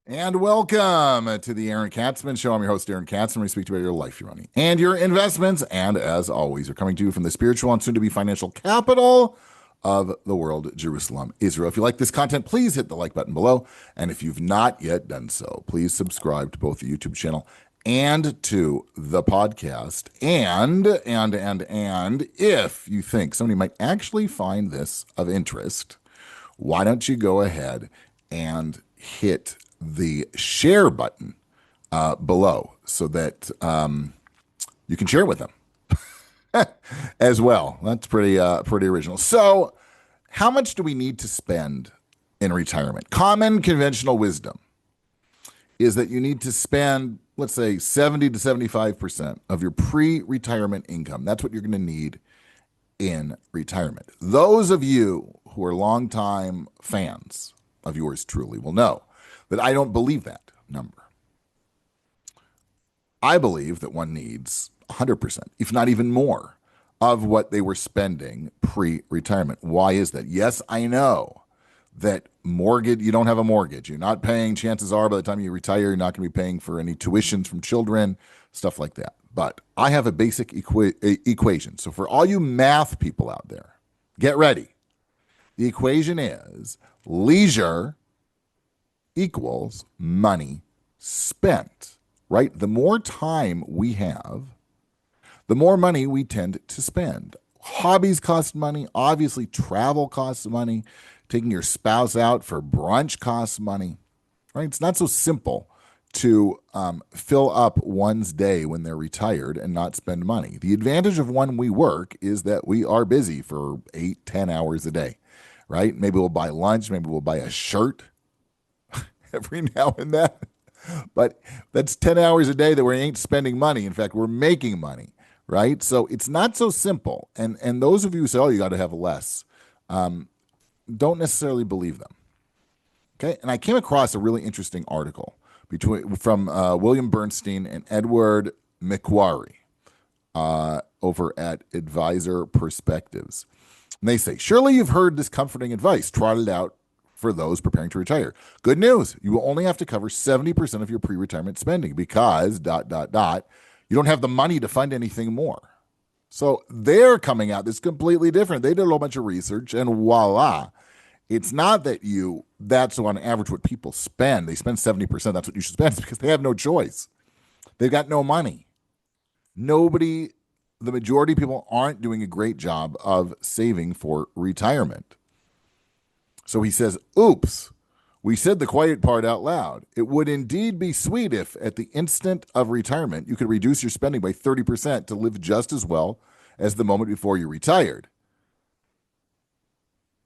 And welcome to the Aaron Katsman Show. I'm your host, Aaron Katsman. We speak to you about your life, your money, and your investments. And as always, we're coming to you from the spiritual and soon to be financial capital of the world, Jerusalem, Israel. If you like this content, please hit the like button below. And if you've not yet done so, please subscribe to both the YouTube channel and to the podcast. And if you think somebody might actually find this of interest, why don't you go ahead and hit the share button below so that you can share with them as well. That's pretty original. So, how much do we need to spend in retirement? Common conventional wisdom is that you need to spend, let's say, 70 to 75% of your pre-retirement income. That's what you're going to need in retirement. Those of you who are longtime fans of yours truly will know that I don't believe that number. I believe that one needs 100%, if not even more, of what they were spending pre-retirement. Why is that? Yes, I know that you don't have a mortgage. You're not paying, chances are by the time you retire, you're not going to be paying for any tuitions from children, stuff like that. But I have a basic equation. So for all you math people out there, get ready. The equation is leisure equals money spent, right? The more time we have, the more money we tend to spend. Hobbies cost money. Obviously, travel costs money. Taking your spouse out for brunch costs money, right? It's not so simple to fill up one's day when they're retired and not spend money. The advantage of when we work is that we are busy for 8, 10 hours a day, right? Maybe we'll buy lunch. Maybe we'll buy a shirt every now and then. But that's 10 hours a day that we ain't spending money. In fact, we're making money, right? So it's not so simple. And those of you who say, oh, you got to have less, don't necessarily believe them. Okay. And I came across a really interesting article from William Bernstein and Edward McQuarrie over at Advisor Perspectives. And they say, surely you've heard this comforting advice trotted out for those preparing to retire. Good news. You will only have to cover 70% of your pre-retirement spending because ... you don't have the money to fund anything more. So they're coming out this completely different. They did a whole bunch of research and voila. It's not that that's on average what people spend. They spend 70%. That's what you should spend. It's because they have no choice. They've got no money. The majority of people aren't doing a great job of saving for retirement. So he says, oops, we said the quiet part out loud. It would indeed be sweet if, at the instant of retirement, you could reduce your spending by 30% to live just as well as the moment before you retired.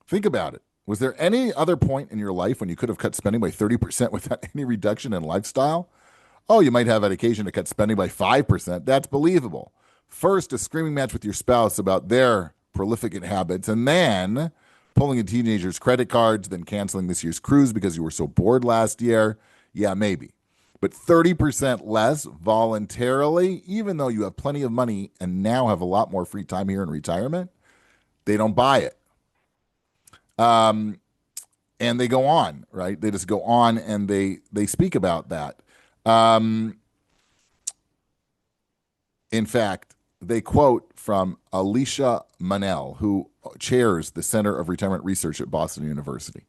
Think about it. Was there any other point in your life when you could have cut spending by 30% without any reduction in lifestyle? Oh, you might have had occasion to cut spending by 5%. That's believable. First, a screaming match with your spouse about their prolific habits, and then pulling a teenager's credit cards, then canceling this year's cruise because you were so bored last year. Yeah, maybe. But 30% less voluntarily, even though you have plenty of money and now have a lot more free time here in retirement, they don't buy it. And they go on, right? They just go on and they speak about that. In fact, they quote from Alicia Manel, who chairs the Center of Retirement Research at Boston University.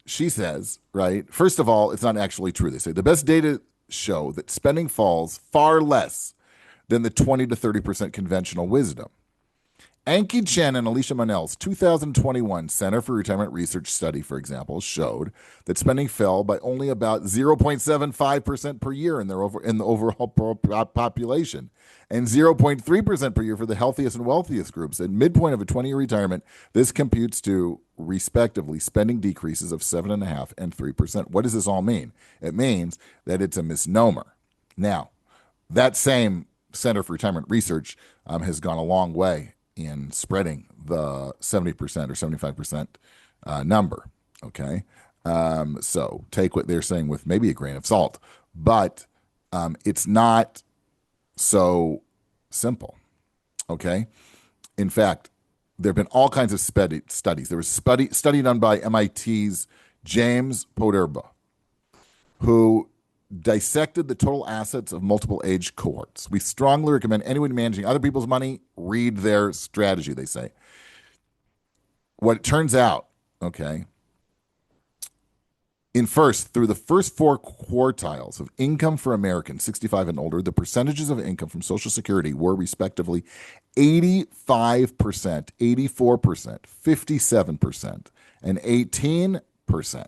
She says, right, first of all, it's not actually true. They say the best data show that spending falls far less than the 20 to 30% conventional wisdom. Anki Chen and Alicia Manel's 2021 Center for Retirement Research study, for example, showed that spending fell by only about 0.75% per year in the overall population and 0.3% per year for the healthiest and wealthiest groups. At midpoint of a 20-year retirement, this computes to, respectively, spending decreases of 7.5% and 3%. What does this all mean? It means that it's a misnomer. Now, that same Center for Retirement Research has gone a long way in spreading the 70% or 75% number. Okay. So take what they're saying with maybe a grain of salt, but it's not so simple. Okay. In fact, there have been all kinds of studies. There was a study done by MIT's James Poderba, who dissected the total assets of multiple age cohorts. We strongly recommend anyone managing other people's money read their strategy, they say. What it turns out, okay, through the first four quartiles of income for Americans 65 and older, the percentages of income from Social Security were respectively 85%, 84%, 57%, and 18%.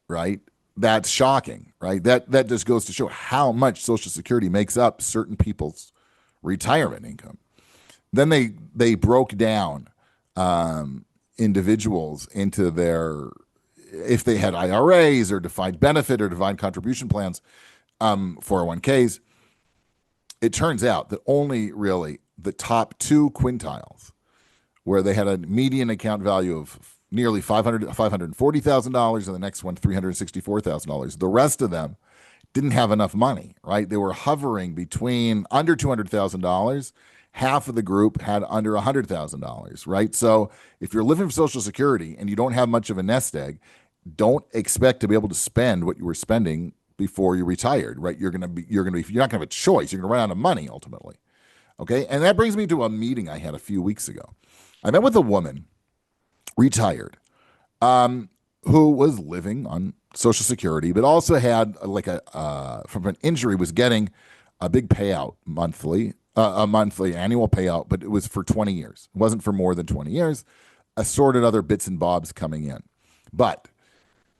Right? That's shocking, right? That just goes to show how much Social Security makes up certain people's retirement income. Then they broke down individuals into their, if they had IRAs or defined benefit or defined contribution plans, 401ks. It turns out that only really the top two quintiles, where they had a median account value of nearly $540,000, and the next one $364,000. The rest of them didn't have enough money, right? They were hovering between under $200,000. Half of the group had under $100,000, right? So if you're living for Social Security and you don't have much of a nest egg, don't expect to be able to spend what you were spending before you retired, right? You're not going to have a choice. You're going to run out of money ultimately. Okay. And that brings me to a meeting I had a few weeks ago. I met with a woman, retired, who was living on Social Security, but also had from an injury, was getting a big payout monthly, a monthly annual payout, but it was for 20 years. It wasn't for more than 20 years. Assorted other bits and bobs coming in. But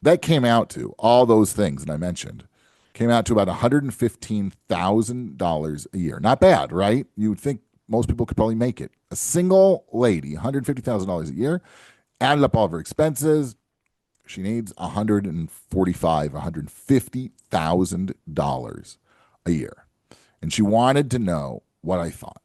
that came out to all those things that I mentioned, came out to about $115,000 a year. Not bad, right? You would think most people could probably make it. A single lady, $150,000 a year, added up all of her expenses. She needs $150,000 a year. And she wanted to know what I thought.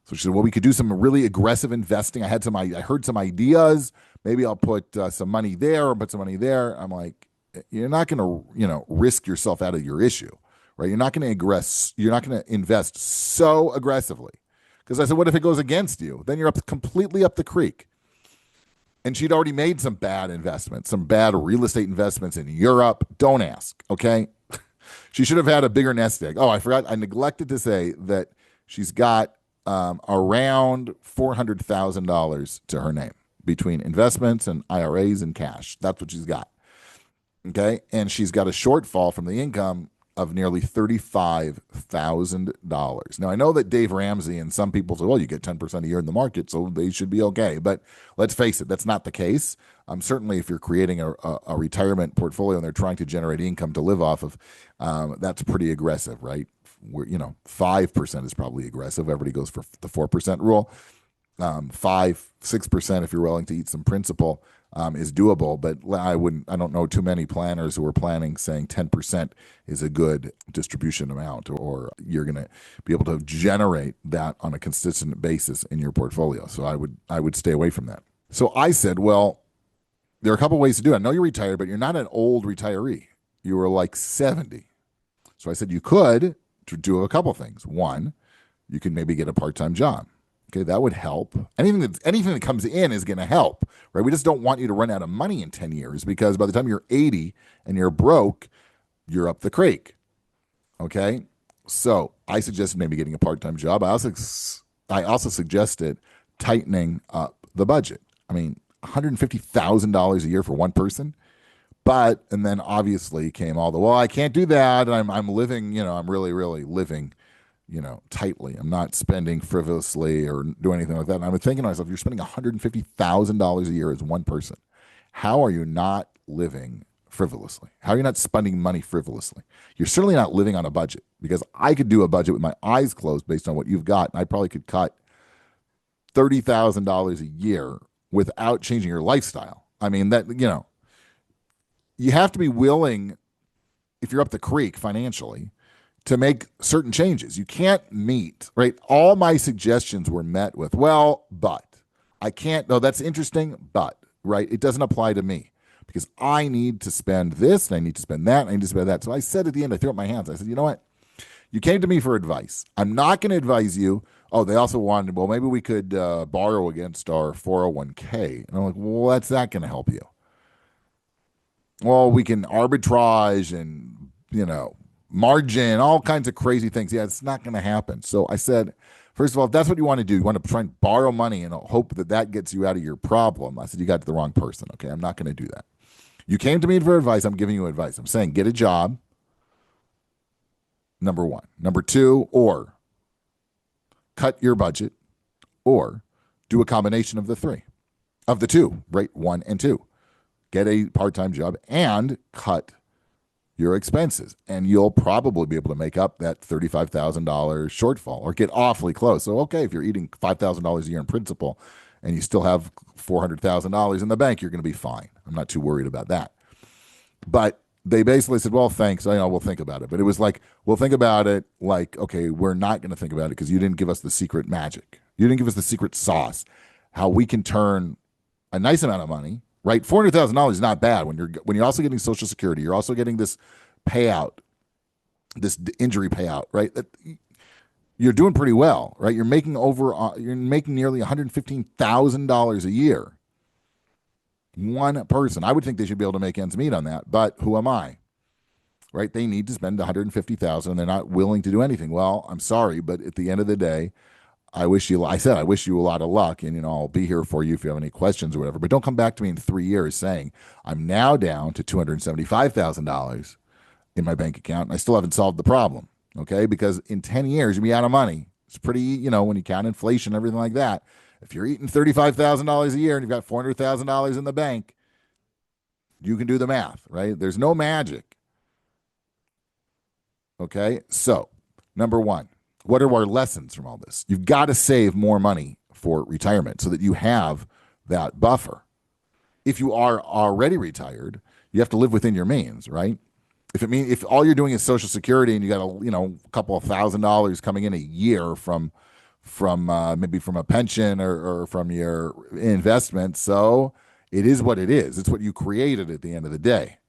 So she said, well, we could do some really aggressive investing. I heard some ideas. Maybe I'll put some money there or put some money there. I'm like, you're not going to, risk yourself out of your issue, right? You're not going to invest so aggressively. Because I said, what if it goes against you? Then you're completely up the creek. And she'd already made some bad investments, some bad real estate investments in Europe. Don't ask, okay? She should have had a bigger nest egg. Oh, I forgot. I neglected to say that she's got around $400,000 to her name between investments and IRAs and cash. That's what she's got. Okay. And she's got a shortfall from the income of nearly $35,000. Now, I know that Dave Ramsey and some people say, well, you get 10% a year in the market, so they should be okay. But let's face it, that's not the case. Certainly, if you're creating a retirement portfolio and they're trying to generate income to live off of, that's pretty aggressive, right? 5% is probably aggressive. Everybody goes for the 4% rule. 5-6%, if you're willing to eat some principal, is doable. But I don't know too many planners who are planning saying 10% is a good distribution amount, or you're going to be able to generate that on a consistent basis in your portfolio. So I would stay away from that. So I said, well, there are a couple ways to do it. I know you're retired, but you're not an old retiree. You were like 70. So I said you could do a couple things. One, you can maybe get a part-time job. Okay, that would help. Anything that comes in is going to help, right? We just don't want you to run out of money in 10 years, because by the time you're 80 and you're broke, you're up the creek. Okay, so I suggested maybe getting a part-time job. I also suggested tightening up the budget. I mean, $150,000 a year for one person. And then obviously came all well, I can't do that. I'm living, I'm really, really living, tightly. I'm not spending frivolously or doing anything like that. And I'm thinking to myself, you're spending $150,000 a year as one person. How are you not living frivolously? How are you not spending money frivolously? You're certainly not living on a budget, because I could do a budget with my eyes closed based on what you've got. And I probably could cut $30,000 a year without changing your lifestyle. I mean, you have to be willing, if you're up the creek financially, to make certain changes. You can't meet, right? All my suggestions were met with, well, but I can't, no, that's interesting, but, right? It doesn't apply to me, because I need to spend this and I need to spend that and I need to spend that. So I said at the end, I threw up my hands. I said, you know what? You came to me for advice. I'm not going to advise you. Oh, they also wanted, well, maybe we could borrow against our 401k. And I'm like, well, that's not going to help you. Well, we can arbitrage and, margin, all kinds of crazy things. Yeah, it's not going to happen. So I said, first of all, if that's what you want to do, you want to try and borrow money and hope that that gets you out of your problem. I said, you got to the wrong person. Okay, I'm not going to do that. You came to me for advice. I'm giving you advice. I'm saying get a job, number one. Number two, or cut your budget, or do a combination of the three, of the two, right? One and two. Get a part time job and cut your expenses. And you'll probably be able to make up that $35,000 shortfall or get awfully close. So, okay, if you're eating $5,000 a year in principal and you still have $400,000 in the bank, you're going to be fine. I'm not too worried about that. But they basically said, well, thanks. We'll think about it. But it was like, we'll think about it. Like, okay, we're not going to think about it because you didn't give us the secret magic. You didn't give us the secret sauce, how we can turn a nice amount of money, right? $400,000 is not bad when you're also getting Social Security. You're also getting this payout, this injury payout, right? You're doing pretty well, right? You're making nearly $115,000 a year. One person. I would think they should be able to make ends meet on that, but who am I? Right? They need to spend $150,000 and they're not willing to do anything. Well, I'm sorry, but at the end of the day, I wish you a lot of luck, and I'll be here for you if you have any questions or whatever. But don't come back to me in 3 years saying I'm now down to $275,000 in my bank account and I still haven't solved the problem. Okay, because in 10 years you'll be out of money. It's pretty, when you count inflation and everything like that. If you're eating $35,000 a year and you've got $400,000 in the bank, you can do the math, right? There's no magic. Okay, so number one, what are our lessons from all this? You've got to save more money for retirement so that you have that buffer. If you are already retired, you have to live within your means, right? If all you're doing is Social Security and you got a couple of $1,000 coming in a year from maybe from a pension or from your investment, so it is what it is. It's what you created at the end of the day.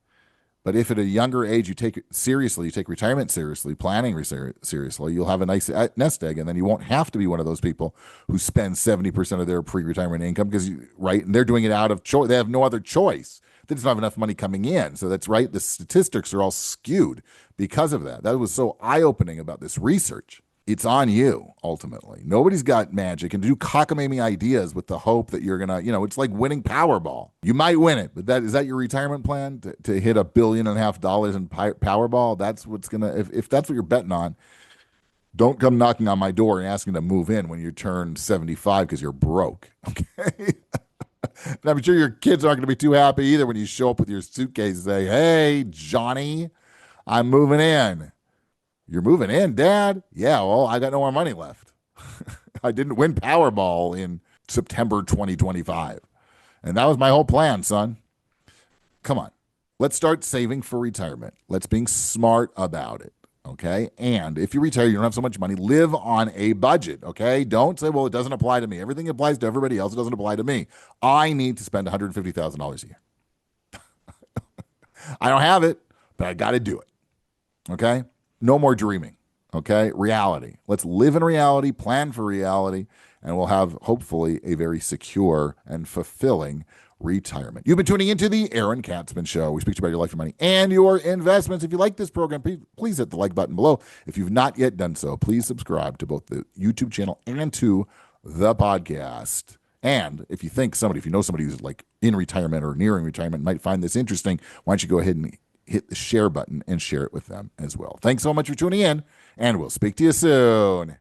But if at a younger age you take it seriously, you take retirement seriously, planning seriously, you'll have a nice nest egg, and then you won't have to be one of those people who spend 70% of their pre-retirement income right, and they're doing it out of choice. They have no other choice. They just don't have enough money coming in. So that's right. The statistics are all skewed because of that. That was so eye-opening about this research. It's on you, ultimately. Nobody's got magic and do cockamamie ideas with the hope that you're going to, it's like winning Powerball. You might win it, but is that your retirement plan to hit $1.5 billion in Powerball? That's what's going to, if that's what you're betting on, don't come knocking on my door and asking to move in when you turn 75 because you're broke. Okay. And I'm sure your kids aren't going to be too happy either when you show up with your suitcase and say, hey, Johnny, I'm moving in. You're moving in, Dad? Yeah, well, I got no more money left. I didn't win Powerball in September 2025. And that was my whole plan, son. Come on. Let's start saving for retirement. Let's being smart about it. Okay. And if you retire, you don't have so much money, live on a budget. Okay. Don't say, well, it doesn't apply to me. Everything applies to everybody else. It doesn't apply to me. I need to spend $150,000 a year. I don't have it, but I got to do it. Okay. No more dreaming. Okay. Reality. Let's live in reality, plan for reality, and we'll have hopefully a very secure and fulfilling retirement. You've been tuning into the Aaron Katsman Show. We speak to you about your life, your money, and your investments. If you like this program, please hit the like button below. If you've not yet done so, please subscribe to both the YouTube channel and to the podcast. And if you know somebody who's like in retirement or nearing retirement, might find this interesting, why don't you go ahead and hit the share button and share it with them as well. Thanks so much for tuning in, and we'll speak to you soon.